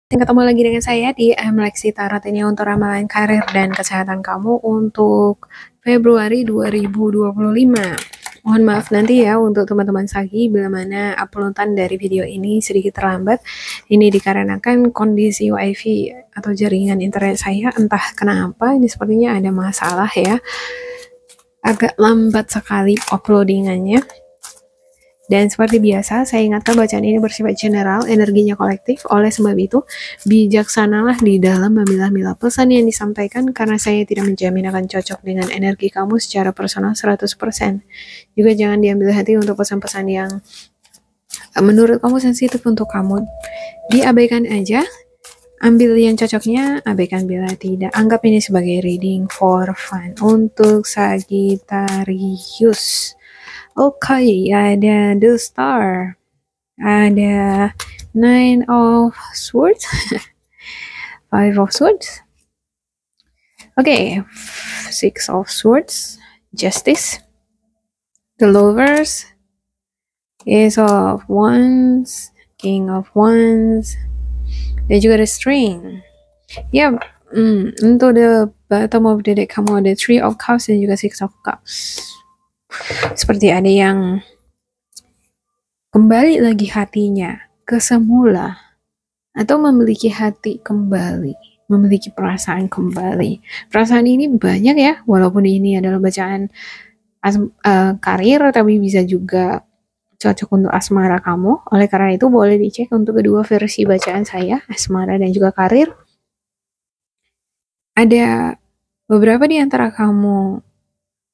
Ketemu lagi dengan saya di Lexi Tarot ini untuk ramalan karir dan kesehatan kamu untuk Februari 2025. Mohon maaf nanti ya untuk teman-teman Sagi bila mana uploadan dari video ini sedikit terlambat. Ini dikarenakan kondisi WiFi atau jaringan internet saya entah kenapa ini sepertinya ada masalah ya. Agak lambat sekali uploadingannya. Dan seperti biasa, saya ingatkan bacaan ini bersifat general, energinya kolektif. Oleh sebab itu, bijaksanalah di dalam memilah-milah pesan yang disampaikan karena saya tidak menjamin akan cocok dengan energi kamu secara personal 100%. Juga jangan diambil hati untuk pesan-pesan yang menurut kamu sensitif untuk kamu. Diabaikan aja. Ambil yang cocoknya, abaikan bila tidak. Anggap ini sebagai reading for fun. Untuk Sagittarius. Oke, ada The Star, ada Nine of Swords, Five of Swords, Six of Swords, Justice, The Lovers, Ace of Wands, King of Wands, dan juga The String. Untuk the bottom of the deck kamu ada Three of Cups dan juga Six of Cups. Seperti ada yang kembali lagi hatinya ke semula atau memiliki hati kembali, memiliki perasaan kembali. Perasaan ini banyak ya, walaupun ini adalah bacaan karir, tapi bisa juga cocok untuk asmara kamu. Oleh karena itu boleh dicek untuk kedua versi bacaan saya, asmara dan juga karir. Ada beberapa di antara kamu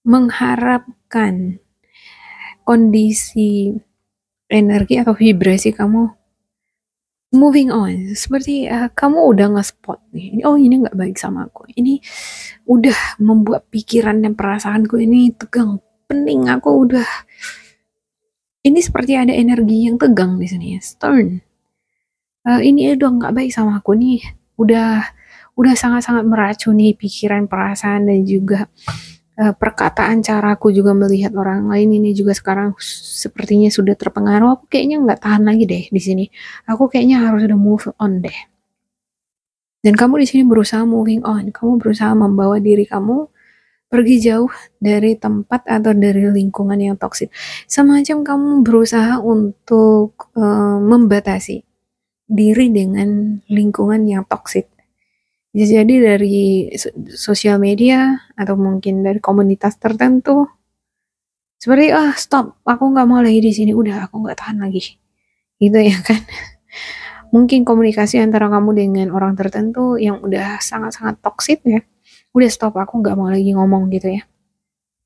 mengharapkan kondisi energi atau vibrasi kamu moving on, seperti kamu udah nge-spot nih, oh ini nggak baik sama aku, ini udah membuat pikiran dan perasaanku ini tegang, pening, aku udah, ini seperti ada energi yang tegang di sini, stern, ini udah nggak baik sama aku nih, udah sangat-sangat meracuni pikiran, perasaan dan juga perkataan, caraku juga melihat orang lain ini juga sekarang sepertinya sudah terpengaruh. Aku kayaknya nggak tahan lagi deh di sini. Aku kayaknya harus udah move on deh. Dan kamu di sini berusaha moving on. Kamu berusaha membawa diri kamu pergi jauh dari tempat atau dari lingkungan yang toksik. Semacam kamu berusaha untuk membatasi diri dengan lingkungan yang toksik. Jadi dari sosial media atau mungkin dari komunitas tertentu, seperti stop, aku nggak mau lagi di sini, udah aku nggak tahan lagi, gitu ya kan? Mungkin komunikasi antara kamu dengan orang tertentu yang udah sangat-sangat toksik ya, udah stop, aku nggak mau lagi ngomong gitu ya.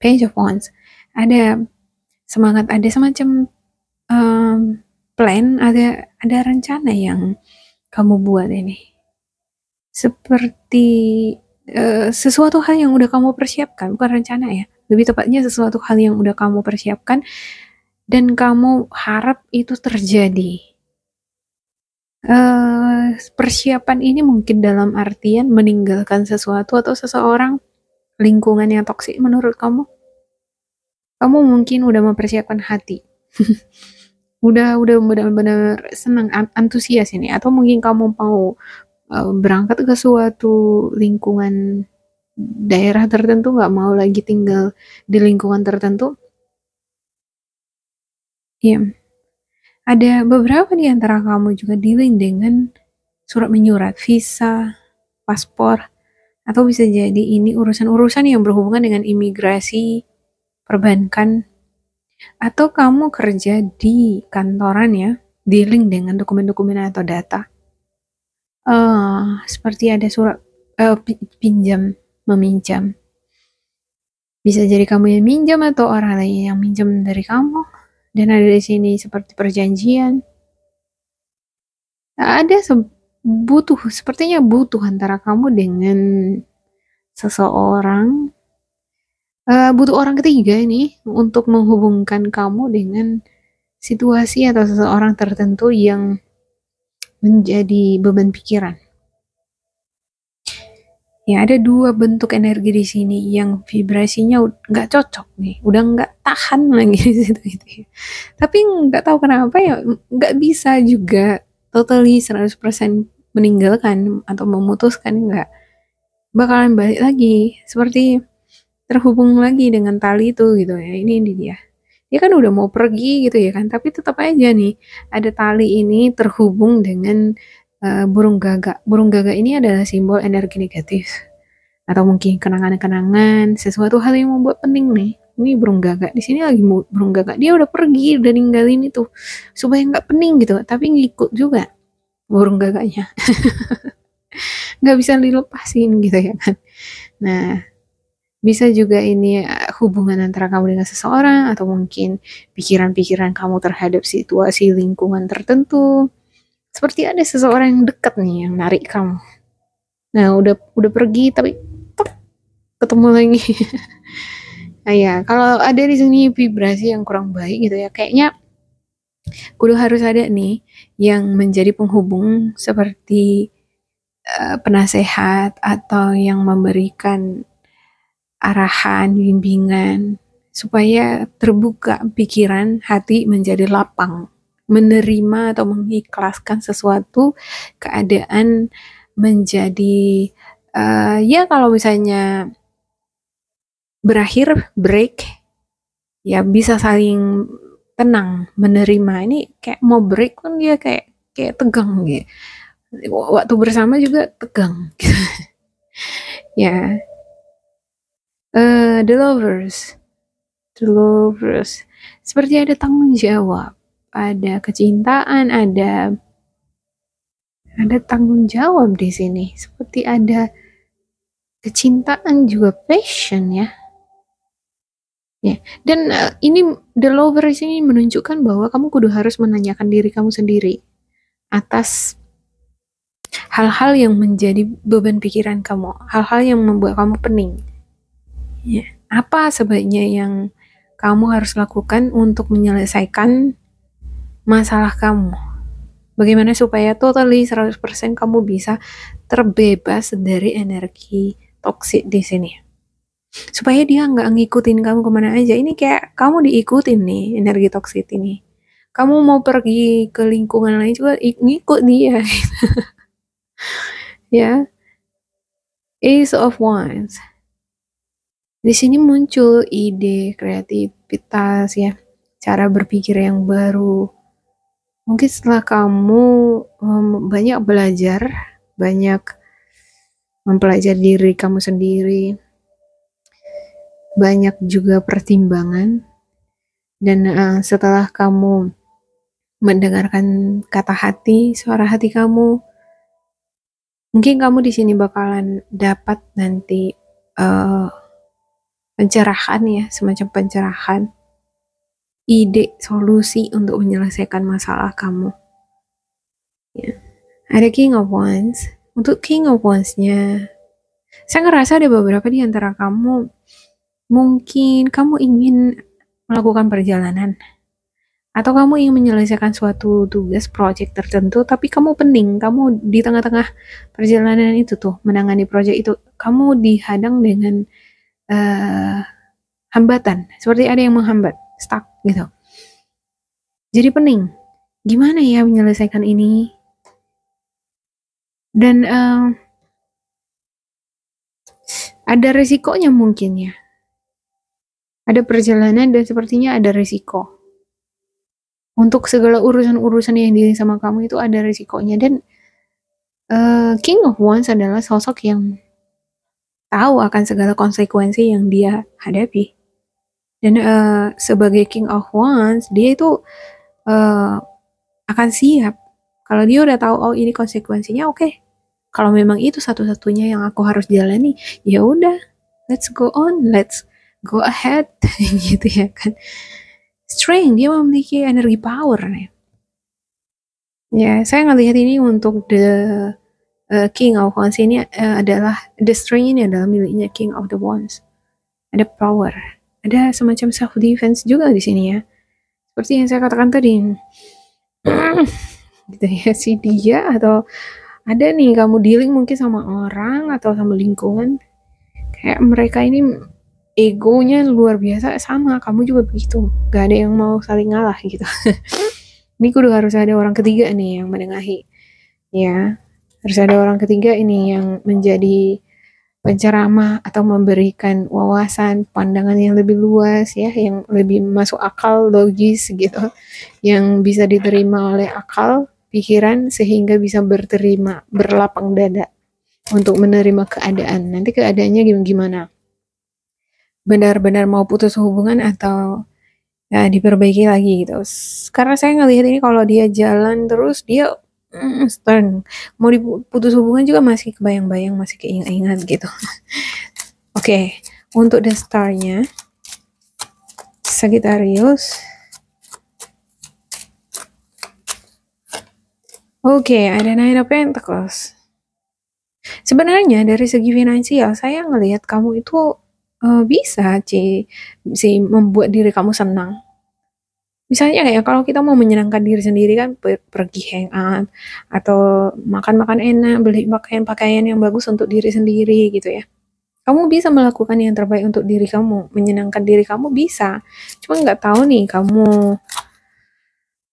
Page of Wands, ada semangat, ada semacam plan, ada rencana yang kamu buat ini. Seperti sesuatu hal yang udah kamu persiapkan, bukan rencana ya, lebih tepatnya sesuatu hal yang udah kamu persiapkan dan kamu harap itu terjadi. Persiapan ini mungkin dalam artian meninggalkan sesuatu atau seseorang, lingkungan yang toksik menurut kamu. Kamu mungkin udah mempersiapkan hati. udah benar-benar senang, antusias ini, atau mungkin kamu mau berangkat ke suatu lingkungan daerah tertentu, nggak mau lagi tinggal di lingkungan tertentu. Ya, ada beberapa di antara kamu juga dealing dengan surat menyurat, visa, paspor, atau bisa jadi ini urusan-urusan yang berhubungan dengan imigrasi, perbankan, atau kamu kerja di kantoran ya, dealing dengan dokumen-dokumen atau data. Seperti ada surat pinjam, meminjam. Bisa jadi kamu yang minjam atau orang lain yang minjam dari kamu. Dan ada di sini seperti perjanjian. Ada sepertinya butuh antara kamu dengan seseorang. Butuh orang ketiga ini untuk menghubungkan kamu dengan situasi atau seseorang tertentu yang menjadi beban pikiran. Ya, ada dua bentuk energi di sini yang vibrasinya nggak cocok nih, udah nggak tahan lagi di situ gitu ya. Tapi nggak tahu kenapa ya nggak bisa juga totally 100% meninggalkan atau memutuskan, enggak, bakalan balik lagi seperti terhubung lagi dengan tali itu gitu ya. Ini dia kan udah mau pergi gitu ya kan, tapi tetap aja nih ada tali ini terhubung dengan burung gagak. Burung gagak ini adalah simbol energi negatif atau mungkin kenangan-kenangan sesuatu hal yang membuat pening nih. Ini burung gagak di sini lagi burung gagak, dia udah pergi, udah ninggalin itu supaya nggak pening gitu, tapi ngikut juga burung gagaknya, nggak bisa dilepasin gitu ya kan. Nah, bisa juga ini hubungan antara kamu dengan seseorang atau mungkin pikiran-pikiran kamu terhadap situasi lingkungan tertentu. Seperti ada seseorang yang dekat nih yang narik kamu. Nah, udah pergi tapi tek, ketemu lagi. Nah, ya, kalau ada di sini vibrasi yang kurang baik gitu ya, kayaknya kudu harus ada nih yang menjadi penghubung seperti penasehat atau yang memberikan arahan, bimbingan supaya terbuka pikiran, hati menjadi lapang, menerima atau mengikhlaskan sesuatu keadaan menjadi ya kalau misalnya berakhir break ya bisa saling tenang menerima. Ini kayak mau break kan dia kayak tegang gitu. Waktu bersama juga tegang. Ya, the lovers, seperti ada tanggung jawab, ada kecintaan, ada tanggung jawab di sini, seperti ada kecintaan juga passion ya. Ya, dan ini the lovers ini menunjukkan bahwa kamu kudu harus menanyakan diri kamu sendiri atas hal-hal yang menjadi beban pikiran kamu, hal-hal yang membuat kamu pening. Ya, apa sebaiknya yang kamu harus lakukan untuk menyelesaikan masalah kamu? Bagaimana supaya totally 100% kamu bisa terbebas dari energi toksik di sini? Supaya dia nggak ngikutin kamu kemana aja. Ini kayak kamu diikutin nih energi toksik ini. Kamu mau pergi ke lingkungan lain juga ngikut dia. Ya, Ace of Wands. Di sini muncul ide, kreativitas ya, cara berpikir yang baru. Mungkin setelah kamu banyak belajar, banyak mempelajari diri kamu sendiri, banyak juga pertimbangan, dan setelah kamu mendengarkan kata hati, suara hati kamu, mungkin kamu di sini bakalan dapat nanti pencerahan ya, semacam pencerahan, ide, solusi untuk menyelesaikan masalah kamu. Ya. Ada King of Wands. Untuk King of Wands-nya, saya ngerasa ada beberapa di antara kamu, mungkin kamu ingin melakukan perjalanan, atau kamu ingin menyelesaikan suatu tugas, project tertentu, tapi kamu pening, kamu di tengah-tengah perjalanan itu tuh, menangani project itu, kamu dihadang dengan hambatan, seperti ada yang menghambat, stuck gitu. Jadi pening, gimana ya menyelesaikan ini? Dan ada resikonya mungkin ya. Ada perjalanan dan sepertinya ada resiko. Untuk segala urusan-urusan yang diri sama kamu itu ada resikonya. Dan King of Wands adalah sosok yang tahu akan segala konsekuensi yang dia hadapi. Dan sebagai King of Wands, dia itu akan siap. Kalau dia udah tahu, oh ini konsekuensinya, oke. Kalau memang itu satu-satunya yang aku harus jalani, ya udah, let's go on, let's go ahead, gitu ya kan. Strength, dia memiliki energi power nih. Ya, saya ngelihat ini untuk the King of Wands ini adalah, the strength ini adalah miliknya King of the Wands. Ada power, ada semacam self defense juga di sini ya. Seperti yang saya katakan tadi, gitu ya, si dia atau ada nih kamu dealing mungkin sama orang atau sama lingkungan, kayak mereka ini egonya luar biasa, sama kamu juga begitu, gak ada yang mau saling ngalah gitu. Ini kudu harus ada orang ketiga nih yang menengahi ya. Harus ada orang ketiga ini yang menjadi penceramah atau memberikan wawasan, pandangan yang lebih luas ya, yang lebih masuk akal, logis gitu, yang bisa diterima oleh akal, pikiran sehingga bisa berlapang dada untuk menerima keadaan. Nanti keadaannya gimana? Benar-benar mau putus hubungan atau ya diperbaiki lagi gitu. Karena saya ngelihat ini kalau dia jalan terus dia stern. Mau diputus hubungan juga masih kebayang-bayang, masih keingat-ingat gitu. Oke, untuk the star-nya Sagittarius. Oke, ada Nine of Pentacles. Sebenarnya dari segi finansial saya ngelihat kamu itu bisa sih membuat diri kamu senang. Misalnya kayak kalau kita mau menyenangkan diri sendiri kan pergi hangout atau makan-makan enak, beli pakaian-pakaian yang bagus untuk diri sendiri gitu ya. Kamu bisa melakukan yang terbaik untuk diri kamu, menyenangkan diri kamu bisa. Cuma nggak tahu nih kamu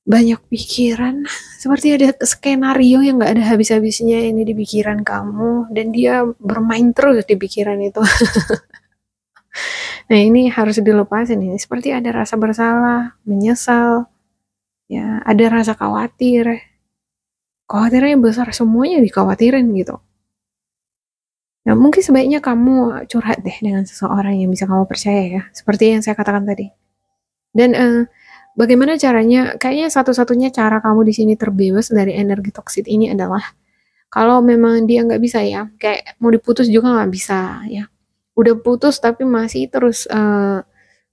banyak pikiran, seperti ada skenario yang nggak ada habis-habisnya ini di pikiran kamu dan dia bermain terus di pikiran itu. Nah ini harus dilepasin ini. Seperti ada rasa bersalah, menyesal, ya ada rasa khawatir. Khawatirnya besar, semuanya dikhawatirin gitu. Nah mungkin sebaiknya kamu curhat deh dengan seseorang yang bisa kamu percaya ya. Seperti yang saya katakan tadi. Dan bagaimana caranya? Kayaknya satu-satunya cara kamu di sini terbebas dari energi toksik ini adalah kalau memang dia nggak bisa ya, kayak mau diputus juga nggak bisa ya. Udah putus tapi masih terus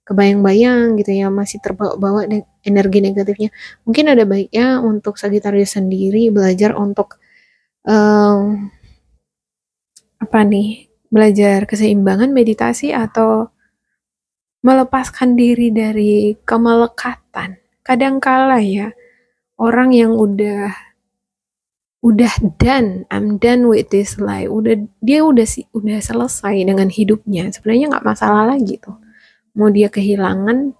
kebayang-bayang gitu ya, masih terbawa-bawa energi negatifnya. Mungkin ada baiknya untuk Sagittarius sendiri belajar untuk apa nih? Belajar keseimbangan, meditasi atau melepaskan diri dari kemelekatan. Kadangkala ya, orang yang udah done, I'm done with this life. Dia udah selesai dengan hidupnya. Sebenarnya nggak masalah lagi tuh. Mau dia kehilangan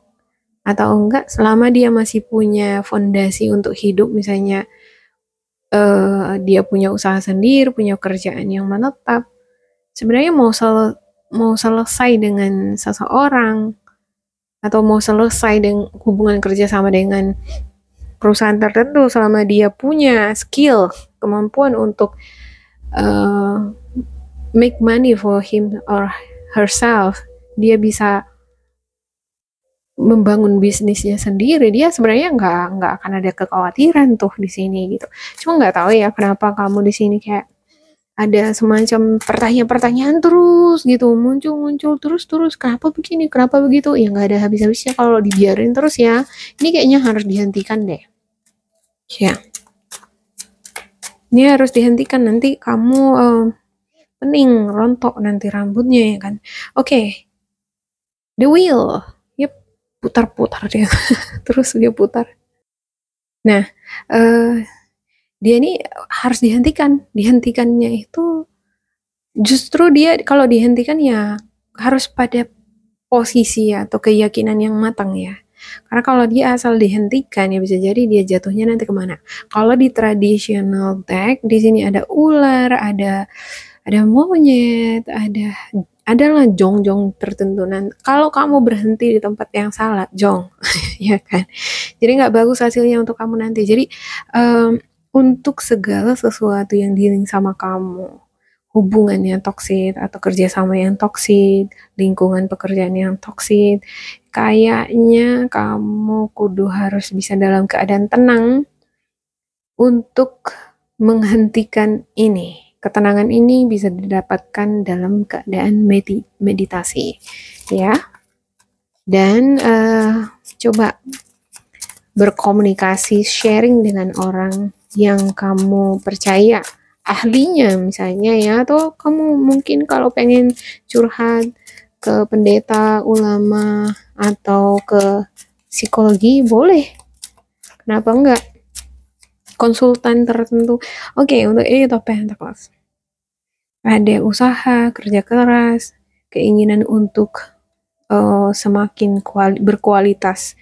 atau enggak, selama dia masih punya fondasi untuk hidup, misalnya dia punya usaha sendiri, punya kerjaan yang menetap. Sebenarnya mau selesai dengan seseorang atau mau selesai dengan hubungan kerja sama dengan perusahaan tertentu, selama dia punya skill, kemampuan untuk make money for him or herself, dia bisa membangun bisnisnya sendiri, dia sebenarnya nggak akan ada kekhawatiran tuh di sini gitu. Cuma nggak tahu ya kenapa kamu di sini kayak ada semacam pertanyaan-pertanyaan terus gitu, muncul terus, kenapa begini, kenapa begitu, ya nggak ada habis-habisnya kalau dibiarin terus ya. Ini kayaknya harus dihentikan deh. Ya, ini harus dihentikan, nanti kamu pening, rontok nanti rambutnya ya kan. Oke. The wheel, yep, putar-putar dia, terus dia putar. Nah, dia ini harus dihentikan. Dihentikannya itu justru dia kalau dihentikan ya harus pada posisi atau keyakinan yang matang ya. Karena kalau dia asal dihentikan ya bisa jadi dia jatuhnya nanti kemana. Kalau di traditional deck di sini ada ular, ada monyet, adalah jong-jong tertentu. Nah, kalau kamu berhenti di tempat yang salah, jong, ya kan. Jadi nggak bagus hasilnya untuk kamu nanti. Jadi untuk segala sesuatu yang dealing sama kamu, hubungan yang toksik atau kerjasama yang toksik, lingkungan pekerjaan yang toksik, kayaknya kamu kudu harus bisa dalam keadaan tenang untuk menghentikan ini. Ketenangan ini bisa didapatkan dalam keadaan meditasi, ya. Dan coba berkomunikasi, sharing dengan orang yang kamu percaya, ahlinya misalnya ya, atau kamu mungkin kalau pengen curhat ke pendeta, ulama, atau ke psikologi boleh, kenapa enggak, konsultan tertentu. Oke, untuk ini top pentacles ada usaha, kerja keras, keinginan untuk semakin berkualitas,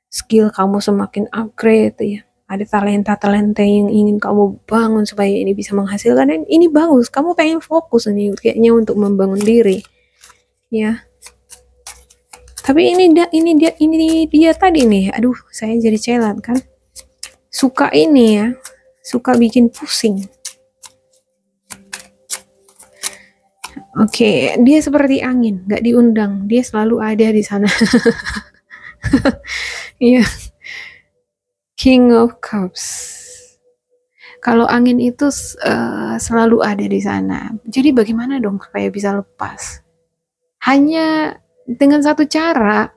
skill kamu semakin upgrade ya, ada talenta-talenta yang ingin kamu bangun supaya ini bisa menghasilkan, dan ini bagus, kamu pengen fokus ini kayaknya untuk membangun diri ya. Tapi ini dia tadi nih, aduh saya jadi celat kan, suka ini ya, suka bikin pusing. Oke, dia seperti angin, nggak diundang, dia selalu ada di sana. Iya, King of Cups. Kalau angin itu selalu ada di sana. Jadi bagaimana dong supaya bisa lepas? Hanya dengan satu cara,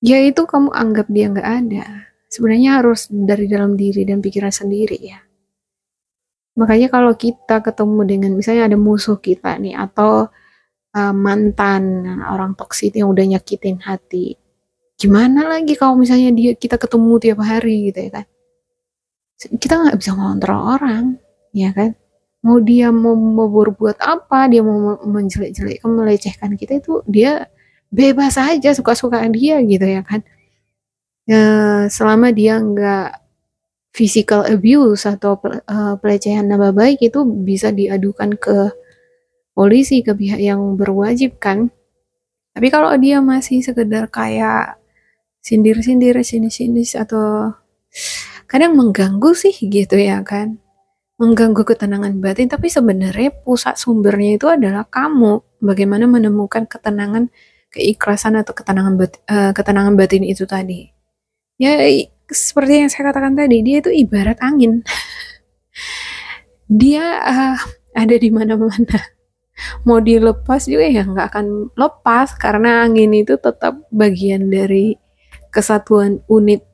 yaitu kamu anggap dia nggak ada. Sebenarnya harus dari dalam diri dan pikiran sendiri ya. Makanya kalau kita ketemu dengan misalnya ada musuh kita nih, atau mantan orang toksik yang udah nyakitin hati, gimana lagi kalau misalnya kita ketemu tiap hari gitu ya kan, kita nggak bisa ngontrol orang ya kan, mau dia mau berbuat apa, dia mau menjelek-jelekan, melecehkan kita, itu dia bebas aja, suka-suka dia gitu ya kan, selama dia nggak physical abuse atau pelecehan nama baik, itu bisa diadukan ke polisi, ke pihak yang berwajib kan. Tapi kalau dia masih sekedar kayak sindir-sindir, sinis-sinis, atau kadang mengganggu sih gitu ya kan, mengganggu ketenangan batin, tapi sebenarnya pusat sumbernya itu adalah kamu. Bagaimana menemukan ketenangan, keikhlasan, atau ketenangan batin itu tadi ya. Seperti yang saya katakan tadi, dia itu ibarat angin. Dia ada di mana-mana. Mau dilepas juga ya nggak akan lepas, karena angin itu tetap bagian dari kesatuan unit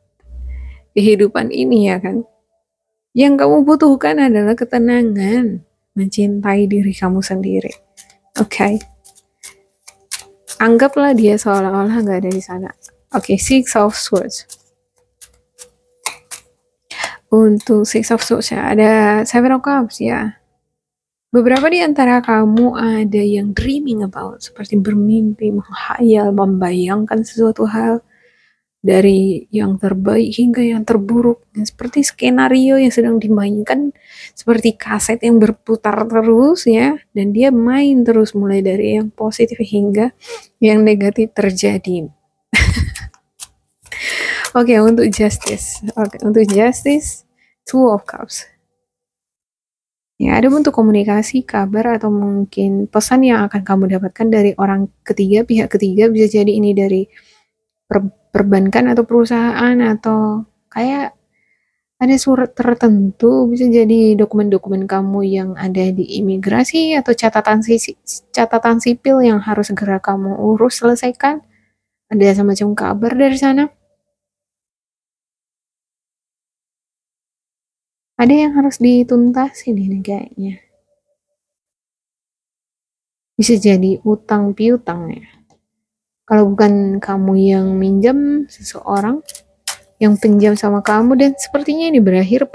kehidupan ini ya kan. Yang kamu butuhkan adalah ketenangan, mencintai diri kamu sendiri. Oke. Anggaplah dia seolah-olah nggak ada di sana. Oke, Six of Swords. Untuk Six of Swords ya, ada Seven of Cups ya. Beberapa di antara kamu ada yang dreaming about, seperti bermimpi, menghayal, membayangkan sesuatu hal, dari yang terbaik hingga yang terburuk, dan seperti skenario yang sedang dimainkan, seperti kaset yang berputar terus ya, dan dia main terus mulai dari yang positif hingga yang negatif terjadi. Oke, untuk Justice. Untuk Justice, Two of Cups. Ya, ada bentuk komunikasi, kabar, atau mungkin pesan yang akan kamu dapatkan dari orang ketiga, pihak ketiga. Bisa jadi ini dari perbankan atau perusahaan, atau kayak ada surat tertentu, bisa jadi dokumen-dokumen kamu yang ada di imigrasi, atau catatan sipil yang harus segera kamu urus, selesaikan. Ada semacam kabar dari sana. Ada yang harus dituntasin ini kayaknya. Bisa jadi utang piutang ya. Kalau bukan kamu yang minjam, seseorang yang pinjam sama kamu, dan sepertinya ini berakhir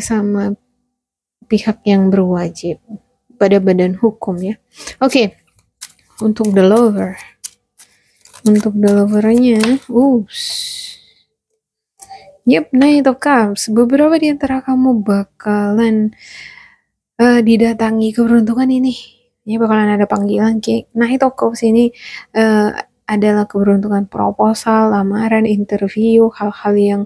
sama pihak yang berwajib, pada badan hukum ya. Oke. Untuk the lover. Untuk the lovernya, Yep, Knight of Cups. Beberapa di antara kamu bakalan didatangi keberuntungan ini. Ya, bakalan ada panggilan kayak Knight of Cups ini adalah keberuntungan proposal, lamaran, interview, hal-hal yang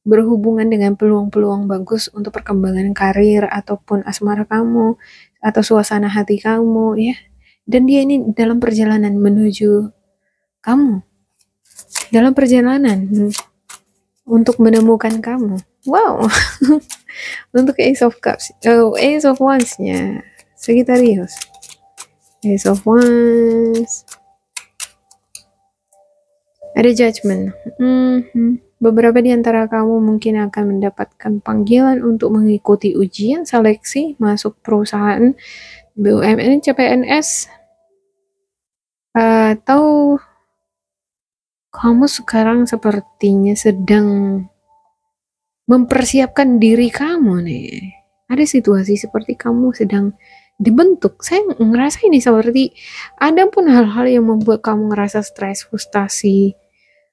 berhubungan dengan peluang-peluang bagus untuk perkembangan karir ataupun asmara kamu atau suasana hati kamu ya. Dan dia ini dalam perjalanan menuju kamu. Dalam perjalanan untuk menemukan kamu. Wow. Untuk Ace of Cups, Ace of Wands-nya Sagittarius. Ace of Wands. Ada Judgment. Beberapa di antara kamu mungkin akan mendapatkan panggilan untuk mengikuti ujian seleksi masuk perusahaan BUMN, CPNS, atau kamu sekarang sepertinya sedang mempersiapkan diri kamu nih. Ada situasi seperti kamu sedang dibentuk. Saya ngerasa ini seperti ada pun hal-hal yang membuat kamu ngerasa stres, frustasi,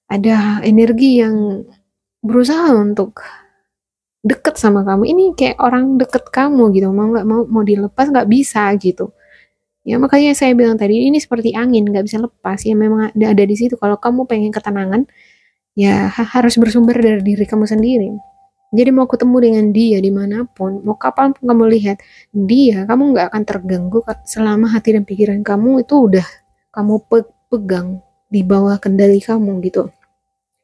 ada energi yang berusaha untuk deket sama kamu. Ini kayak orang deket kamu gitu, mau nggak mau dilepas nggak bisa gitu. Ya makanya saya bilang tadi ini seperti angin nggak bisa lepas ya, memang ada di situ. Kalau kamu pengen ketenangan ya harus bersumber dari diri kamu sendiri. Jadi mau ketemu dengan dia dimanapun, mau kapan pun kamu lihat dia, kamu nggak akan terganggu selama hati dan pikiran kamu itu udah kamu pegang di bawah kendali kamu gitu.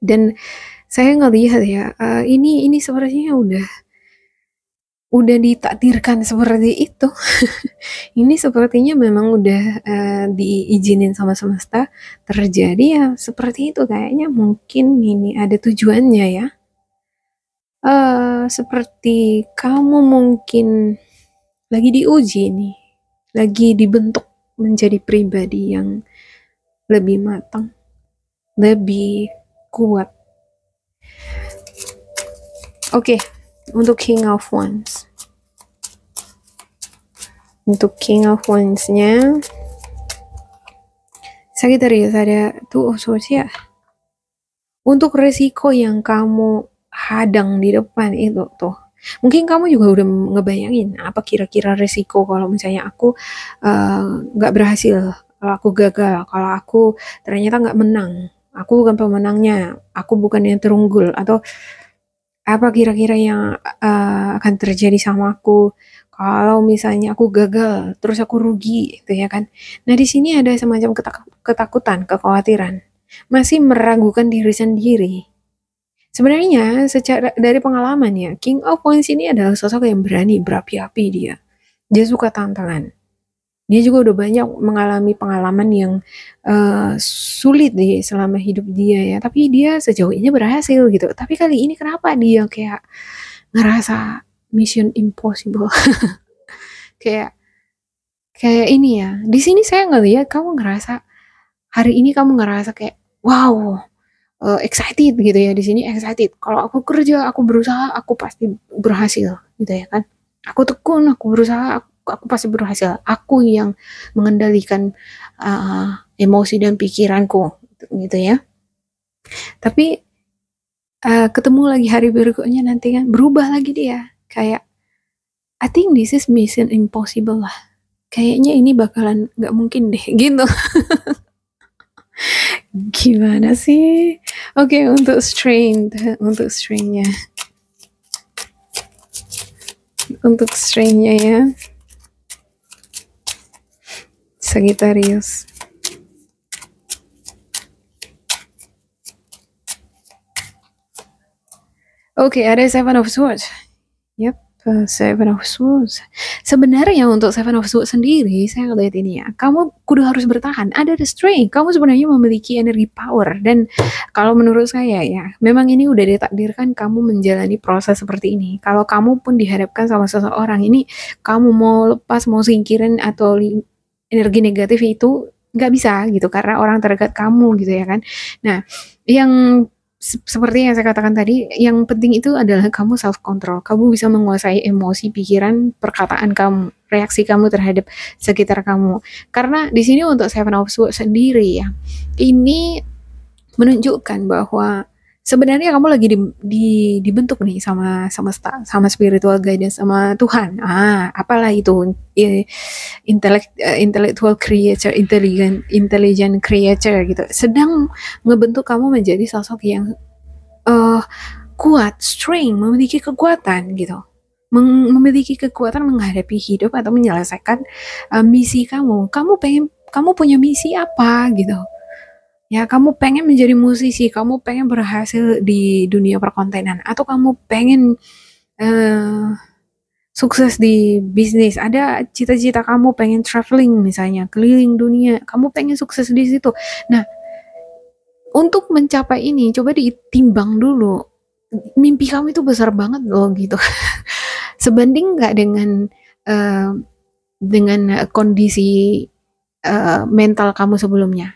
Dan saya ngelihat ya, ini sepertinya udah ditakdirkan seperti itu. Ini sepertinya memang udah diizinin sama semesta terjadi ya seperti itu kayaknya, mungkin ini ada tujuannya ya. Seperti kamu mungkin lagi diuji nih, lagi dibentuk menjadi pribadi yang lebih matang, lebih kuat. Oke, untuk King of Wands. Untuk King of Wands-nya Sagittarius ada Two of Swords ya. Untuk resiko yang kamu hadang di depan itu tuh, mungkin kamu juga udah ngebayangin apa kira-kira resiko kalau misalnya aku nggak berhasil, kalau aku gagal, kalau aku ternyata nggak menang, aku bukan pemenangnya, aku bukan yang terunggul, atau apa kira-kira yang akan terjadi sama aku kalau misalnya aku gagal, terus aku rugi, gitu ya kan? Nah di sini ada semacam ketakutan, kekhawatiran, masih meragukan diri sendiri. Sebenarnya secara dari pengalaman ya, King of Wands ini adalah sosok yang berani, berapi-api dia. Dia suka tantangan. Dia juga udah banyak mengalami pengalaman yang sulit selama hidup dia ya. Tapi dia sejauh ini berhasil gitu. Tapi kali ini kenapa dia kayak ngerasa mission impossible? kayak ini ya. Di sini saya ngelihat kamu ngerasa hari ini kamu ngerasa kayak wow, excited gitu ya. Di sini excited. Kalau aku kerja, aku berusaha, aku pasti berhasil gitu ya kan. Aku tekun, aku berusaha, aku pasti berhasil. Aku yang mengendalikan emosi dan pikiranku gitu ya. Tapi ketemu lagi hari berikutnya nanti kan berubah lagi dia. Kayak I think this is mission impossible lah. Kayaknya ini bakalan nggak mungkin deh gitu. Gimana sih? Oke, untuk strength-nya. Untuk strength-nya ya. Sagittarius. Oke, ada Seven of Swords. Yep, Seven of Swords. Sebenarnya untuk Seven of Swords sendiri, saya ngeliat ini ya, kamu kudu harus bertahan. Ada the strength, kamu sebenarnya memiliki energi power. Dan kalau menurut saya ya, memang ini udah ditakdirkan kamu menjalani proses seperti ini. Kalau kamu pun dihadapkan sama seseorang, ini kamu mau lepas, mau singkirin atau energi negatif itu nggak bisa gitu, karena orang terdekat kamu gitu ya kan. Nah, yang seperti yang saya katakan tadi, yang penting itu adalah kamu self control. Kamu bisa menguasai emosi, pikiran, perkataan kamu, reaksi kamu terhadap sekitar kamu. Karena di sini untuk Seven of Swords sendiri ya, ini menunjukkan bahwa sebenarnya kamu lagi dibentuk nih sama semesta, sama spiritual guidance, sama Tuhan. Apalah itu intellectual creator, intelligent creator gitu. Sedang ngebentuk kamu menjadi sosok yang kuat, strength, memiliki kekuatan gitu. Memiliki kekuatan menghadapi hidup atau menyelesaikan misi kamu. Kamu punya misi apa gitu? Ya, kamu pengen menjadi musisi, kamu pengen berhasil di dunia perkontenan, atau kamu pengen sukses di bisnis, ada cita-cita kamu pengen traveling misalnya, keliling dunia, kamu pengen sukses di situ. Nah, untuk mencapai ini, coba ditimbang dulu, mimpi kamu itu besar banget loh gitu. Sebanding nggak dengan kondisi mental kamu sebelumnya?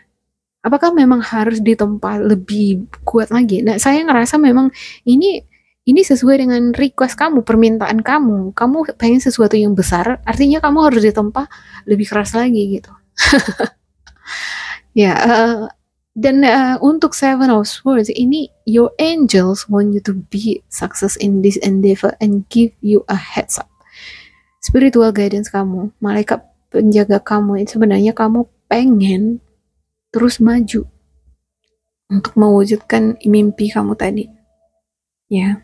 Apakah memang harus ditempa lebih kuat lagi? Nah, saya ngerasa memang ini sesuai dengan request kamu, permintaan kamu. Kamu pengen sesuatu yang besar, artinya kamu harus ditempa lebih keras lagi gitu. Ya, Dan untuk Seven of Swords ini, your angels want you to be success in this endeavor and give you a heads up. Spiritual guidance kamu, malaikat penjaga kamu, itu sebenarnya kamu pengen terus maju untuk mewujudkan mimpi kamu tadi. Ya,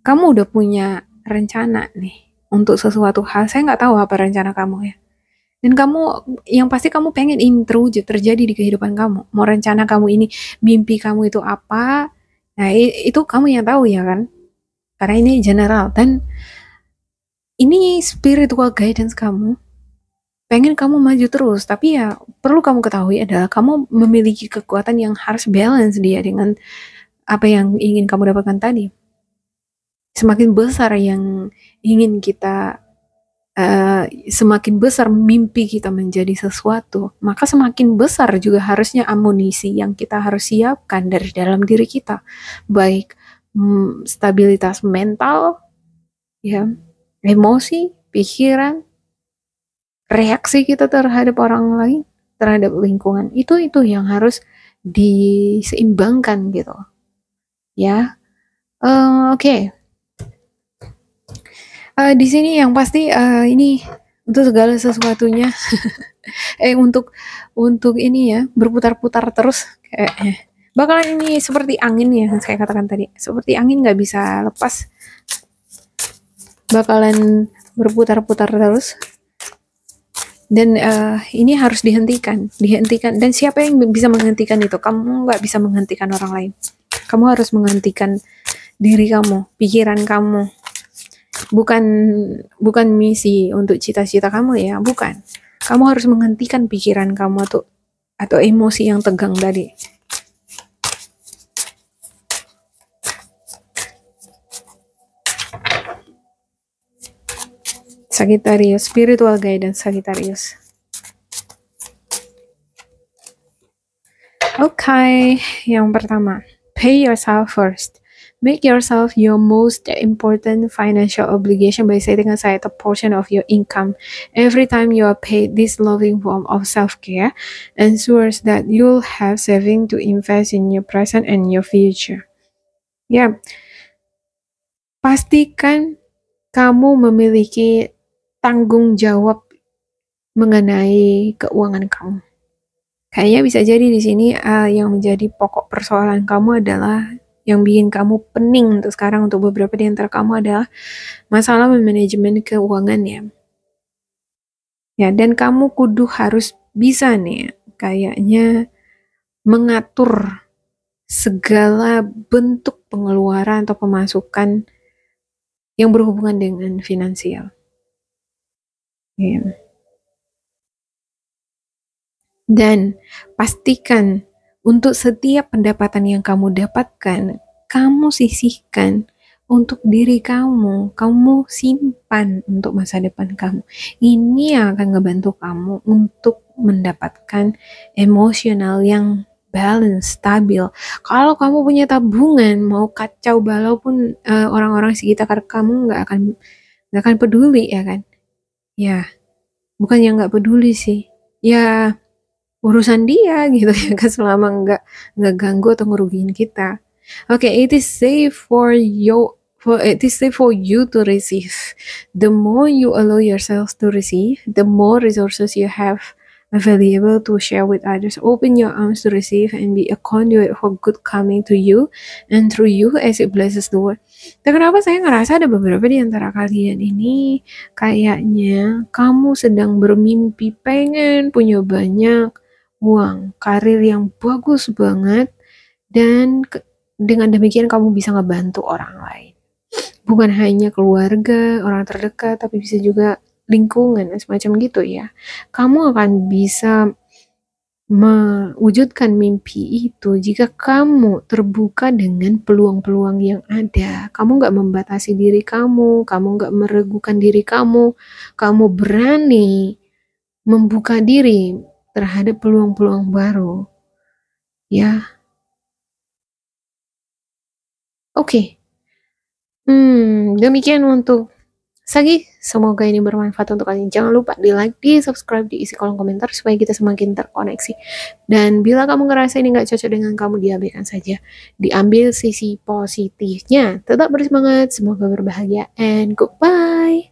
kamu udah punya rencana nih untuk sesuatu hal. Saya nggak tahu apa rencana kamu ya. Dan kamu, yang pasti kamu pengen ini terjadi di kehidupan kamu. Mau rencana kamu ini, mimpi kamu itu apa? Nah, itu kamu yang tahu ya kan? Karena ini general. Dan ini spiritual guidance kamu. Pengen kamu maju terus. Tapi ya, perlu kamu ketahui adalah kamu memiliki kekuatan yang harus balance dia dengan apa yang ingin kamu dapatkan tadi. Semakin besar yang ingin kita semakin besar mimpi kita menjadi sesuatu, maka semakin besar juga harusnya amunisi yang kita harus siapkan dari dalam diri kita, baik stabilitas mental, ya, emosi, pikiran, reaksi kita terhadap orang lain, terhadap lingkungan, itu yang harus diseimbangkan gitu, ya. Oke. Di sini yang pasti ini untuk segala sesuatunya untuk ini ya berputar-putar terus kayaknya. Bakalan ini seperti angin ya, saya katakan tadi. Seperti angin nggak bisa lepas. Bakalan berputar-putar terus. Dan ini harus dihentikan. Dan siapa yang bisa menghentikan itu? Kamu nggak bisa menghentikan orang lain. Kamu harus menghentikan diri kamu, pikiran kamu. Bukan misi untuk cita-cita kamu ya, bukan. Kamu harus menghentikan pikiran kamu atau emosi yang tegang tadi. Sagittarius, spiritual guidance Sagittarius. Oke, yang pertama, pay yourself first. Make yourself your most important financial obligation by setting aside a portion of your income. Every time you are paid this loving form of self-care ensures that you'll have saving to invest in your present and your future. Ya, pastikan kamu memiliki tanggung jawab mengenai keuangan kamu. Kayaknya bisa jadi di sini yang menjadi pokok persoalan kamu adalah yang bikin kamu pening untuk sekarang untuk beberapa di antara kamu adalah masalah manajemen keuangan ya. Ya, dan kamu kudu harus bisa nih kayaknya mengatur segala bentuk pengeluaran atau pemasukan yang berhubungan dengan finansial. Ya. Dan pastikan untuk setiap pendapatan yang kamu dapatkan, kamu sisihkan untuk diri kamu simpan untuk masa depan kamu. Ini yang akan ngebantu kamu untuk mendapatkan emosional yang balance, stabil. Kalau kamu punya tabungan, mau kacau balau pun orang-orang sekitar kamu nggak akan peduli ya kan? Ya, bukan yang nggak peduli sih. Ya, urusan dia gitu ya kan selama nggak ganggu atau ngerugiin kita. Okay, it is safe for you to receive. The more you allow yourself to receive, the more resources you have available to share with others. Open your arms to receive and be a conduit for good coming to you and through you as it blesses the world. Dan kenapa saya ngerasa ada beberapa di antara kalian ini kayaknya kamu sedang bermimpi pengen punya banyak uang, karir yang bagus banget, dan dengan demikian kamu bisa ngebantu orang lain. Bukan hanya keluarga, orang terdekat, tapi bisa juga lingkungan, semacam gitu ya. Kamu akan bisa mewujudkan mimpi itu jika kamu terbuka dengan peluang-peluang yang ada. Kamu gak membatasi diri kamu gak meragukan diri kamu berani membuka diri terhadap peluang-peluang baru. Ya. Oke. Demikian untuk Sagi, semoga ini bermanfaat untuk kalian. Jangan lupa di like, di subscribe, diisi kolom komentar supaya kita semakin terkoneksi. Dan bila kamu ngerasa ini nggak cocok dengan kamu, diabaikan saja. Diambil sisi positifnya. Tetap bersemangat, semoga berbahagia, and goodbye.